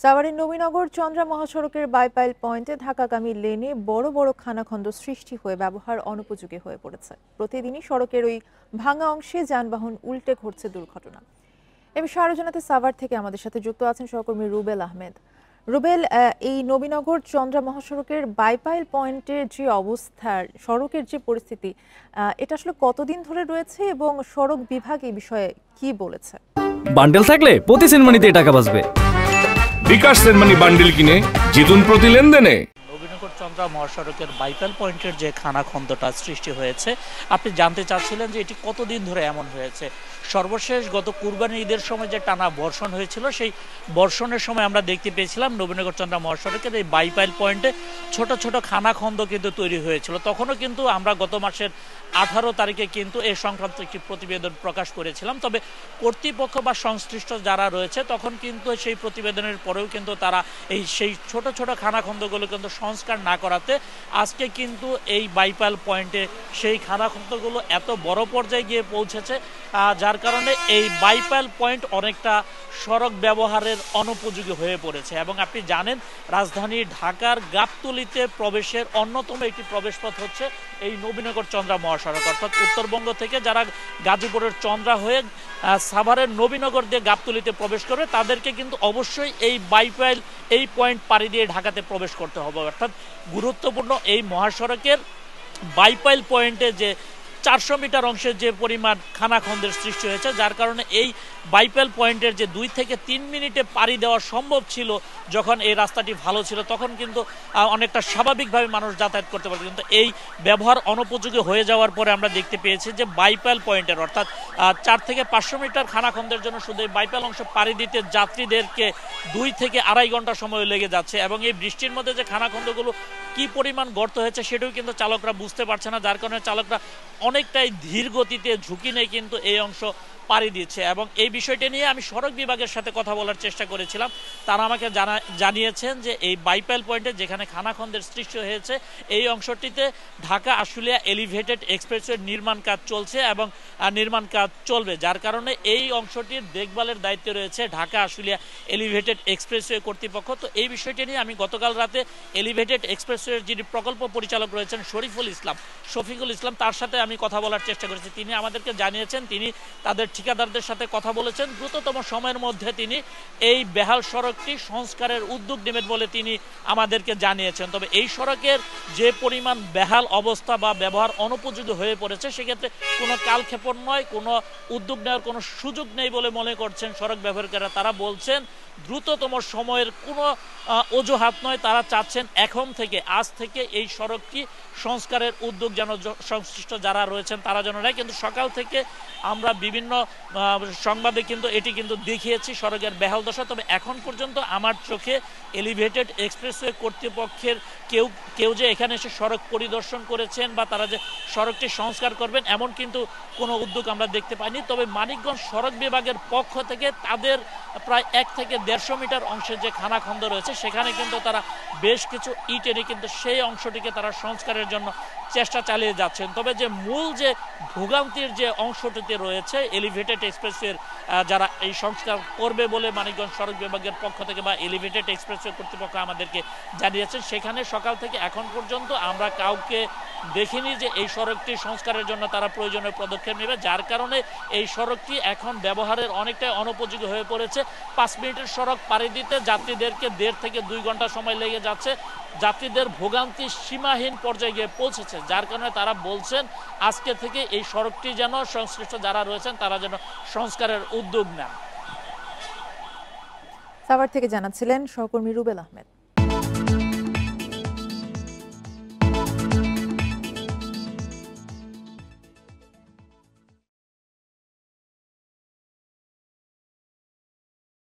সাভারের নবীনগর চন্দ্রা মহাসড়কের বাইপাইল পয়েন্টে ঢাকাগামী লেনে বড় বড় খানাখন্দ সৃষ্টি হয়ে ব্যবহার অনুপযোগী হয়ে পড়েছে। প্রতিদিনই সড়কের ওই ভাঙা অংশে যানবাহন উল্টে ঘটছে দুর্ঘটনা। এ বিষয়ে আরো জানাতে সাভার থেকে আমাদের সাথে যুক্ত আছেন সহকর্মী রুবেল আহমেদ। রুবেল, এই নবীনগর চন্দ্রা মহাসড়কের বাইপাইল পয়েন্টের যে অবস্থা, সড়কের যে পরিস্থিতি, এটা আসলে কতদিন ধরে রয়েছে এবং সড়ক বিভাগ এই বিষয়ে কি বলেছে? বান্ডেল থাকলে প্রতি সেনমানিতে টাকা বাঁচবে। বিকাশ সেনমানি বান্ডেল কিনে জিতুন প্রতি লেনদেনে। নবীনগর চন্দ্রা মহাসড়কের বাইপাইল পয়েন্টের যে খানাখন্দটা সৃষ্টি হয়েছে, আপনি জানতে চাচ্ছিলেন যে এটি কতদিন ধরে এমন হয়েছে। সর্বশেষ গত কুরবানি ঈদের সময় যে টানা বর্ষণ হয়েছিল, সেই বর্ষণের সময় আমরা দেখতে পেয়েছিলাম নবীনগর চন্দ্রা মহাসড়কের এই বাইপাইল পয়েন্টে ছোট ছোট খানাখন্দ কিন্তু তৈরি হয়েছিল। তখনও কিন্তু আমরা গত মাসের 18 তারিখে কিন্তু এই সংক্রান্ত একটি প্রতিবেদন প্রকাশ করেছিলাম। তবে কর্তৃপক্ষ বা সংশ্লিষ্ট যারা রয়েছে তখন কিন্তু সেই প্রতিবেদনের পরেও কিন্তু তারা সেই ছোট ছোট খানাখন্দগুলো কিন্তু সংস্কার না করাতে আজকে কিন্তু এই বাইপাইল পয়েন্টে সেই খানাখন্দগুলো এত বড় পর্যায়ে গিয়ে পৌঁছেছে, যার কারণে এই বাইপাইল পয়েন্ট অনেকটা সড়ক ব্যবহারের অনুপযোগী হয়ে পড়েছে। এবং আপনি জানেন রাজধানী ঢাকার গাবতলীতে প্রবেশের অন্যতম একটি প্রবেশপথ হচ্ছে এই নবীনগর চন্দ্রা মহাসড়ক। অর্থাৎ উত্তরবঙ্গ থেকে যারা গাজীপুরের চন্দ্রা হয়ে সাভারের নবীনগর দিয়ে গাবতলীতে প্রবেশ করবে তাদেরকে কিন্তু অবশ্যই এই বাইপাইল এই পয়েন্ট পাড়ি দিয়ে ঢাকাতে প্রবেশ করতে হবে। অর্থাৎ গুরুত্বপূর্ণ এই মহাসড়কের বাইপাইল পয়েন্টে যে 400 মিটার অংশের যে পরিমাণ খানাখন্দের সৃষ্টি হয়েছে, যার কারণে এই বাইপাইল পয়েন্টের যে 2 থেকে 3 মিনিটে পাড়ি দেওয়া সম্ভব ছিল যখন এই রাস্তাটি ভালো ছিল, তখন কিন্তু অনেকটা স্বাভাবিকভাবে মানুষ যাতায়াত করতে পারত। কিন্তু এই ব্যবহার অনুপযোগী হয়ে যাওয়ার পরে আমরা দেখতে পেয়েছি যে বাইপাইল পয়েন্টের অর্থাৎ 4 থেকে 500 মিটার খানাখন্দের জন্য শুধু এই বাইপাইল অংশ পাড়ি দিতে যাত্রীদেরকে 2 থেকে আড়াই ঘন্টা সময় লেগে যাচ্ছে। এবং এই বৃষ্টির মধ্যে যে খানাখন্দগুলো কি পরিমাণ গর্ত হয়েছে সেটাও কিন্তু চালকরা বুঝতে পারছে না, যার কারণে চালকরা অনেকটাই ধীর গতিতে ঝুঁকি নিয়ে কিন্তু এই অংশ পাড়ি দিচ্ছে। এবং এই বিষয়টি নিয়ে আমি সড়ক বিভাগের সাথে কথা বলার চেষ্টা করেছিলাম। তারা আমাকে জানিয়েছেন যে এই বাইপাইল পয়েন্টে যেখানে খানাখন্দের সৃষ্টি হয়েছে এই অংশটিতে ঢাকা আশুলিয়া এলিভেটেড এক্সপ্রেসওয়ের নির্মাণ কাজ চলছে এবং নির্মাণ কাজ চলবে, যার কারণে এই অংশটির দেখভালের দায়িত্বে রয়েছে ঢাকা আশুলিয়া এলিভেটেড এক্সপ্রেসওয়ে কর্তৃপক্ষ। তো এই বিষয়টি নিয়ে আমি গতকাল রাতে এলিভেটেড এক্সপ্রেসওয়ের যিনি প্রকল্প পরিচালক রয়েছেন শফিকুল ইসলাম, তার সাথে আমি কথা বলার চেষ্টা করেছি। তিনি আমাদেরকে জানিয়েছেন তিনি তাদের ঠিকাদারদের সাথে কথা বলেছেন, দ্রুততম সময়ের মধ্যে তিনি এই বেহাল সড়কটি সংস্কারের উদ্যোগ নেবেন বলে তিনি আমাদেরকে জানিয়েছেন। তবে এই সড়কের যে পরিমাণ বেহাল অবস্থা বা ব্যবহার অনুপযোগী হয়ে পড়েছে, সেক্ষেত্রে কোনো কালক্ষেপণ নয়, কোনো উদ্যোগ নেওয়ার কোনো সুযোগ নেই বলে মনে করছেন সড়ক ব্যবহারকারীরা। তারা বলছেন দ্রুততম সময়ের কোনো অজুহাত নয়, তারা চাচ্ছেন এখন থেকে আজ থেকে এই সড়কটি সংস্কারের উদ্যোগ যেন সংশ্লিষ্ট যারা রয়েছেন তারা যেন নেয়। কিন্তু সকাল থেকে আমরা বিভিন্ন সংবাদে কিন্তু এটি কিন্তু দেখিয়েছি সড়কের বেহাল দশা। তবে এখন পর্যন্ত আমার চোখে এলিভেটেড এক্সপ্রেসওয়ে কর্তৃপক্ষের কেউ যে এখানে এসে সড়ক পরিদর্শন করেছেন বা তারা যে সড়কটি সংস্কার করবেন এমন কিন্তু কোনো উদ্যোগ আমরা দেখতে পাইনি। তবে মানিকগঞ্জ সড়ক বিভাগের পক্ষ থেকে তাদের প্রায় 1 থেকে 150 মিটার অংশের যে খানাখন্দ রয়েছে সেখানে কিন্তু তারা বেশ কিছু ইট এনে কিন্তু সেই অংশটিকে তারা সংস্কারের জন্য চেষ্টা চালিয়ে যাচ্ছেন। তবে যে মূল যে ভোগান্তির যে অংশটিতে রয়েছে এলিভেটেড এক্সপ্রেসওয়ের যারা এই সংস্কার করবে বলে মানিকগঞ্জ সড়ক বিভাগের পক্ষ থেকে বা এলিভেটেড এক্সপ্রেসওয়ে কর্তৃপক্ষ আমাদেরকে জানিয়েছেন, সেখানে সকাল থেকে এখন পর্যন্ত আমরা কাউকে দেখিনি যে এই সড়কটি সংস্কারের জন্য তারা প্রয়োজনীয় পদক্ষেপ নেবে, যার কারণে এই সড়কটি এখন ব্যবহারের অনেকটাই অনুপযোগী হয়ে পড়েছে। 5 মিনিটের সড়ক পাড়ি দিতে যাত্রীদেরকে 1.5 থেকে 2 ঘন্টা সময় লেগে যাচ্ছে। যাত্রীদের ভোগান্তি সীমাহীন পর্যায়ে গিয়ে পৌঁছেছে, যার কারণে তারা বলছেন আজকে থেকে এই সড়কটি যেন সংশ্লিষ্ট যারা রয়েছেন তারা যেন সংস্কারের উদ্যোগ নেন। সাভার থেকে জানাচ্ছিলেন সহকর্মী রুবেল আহমেদ।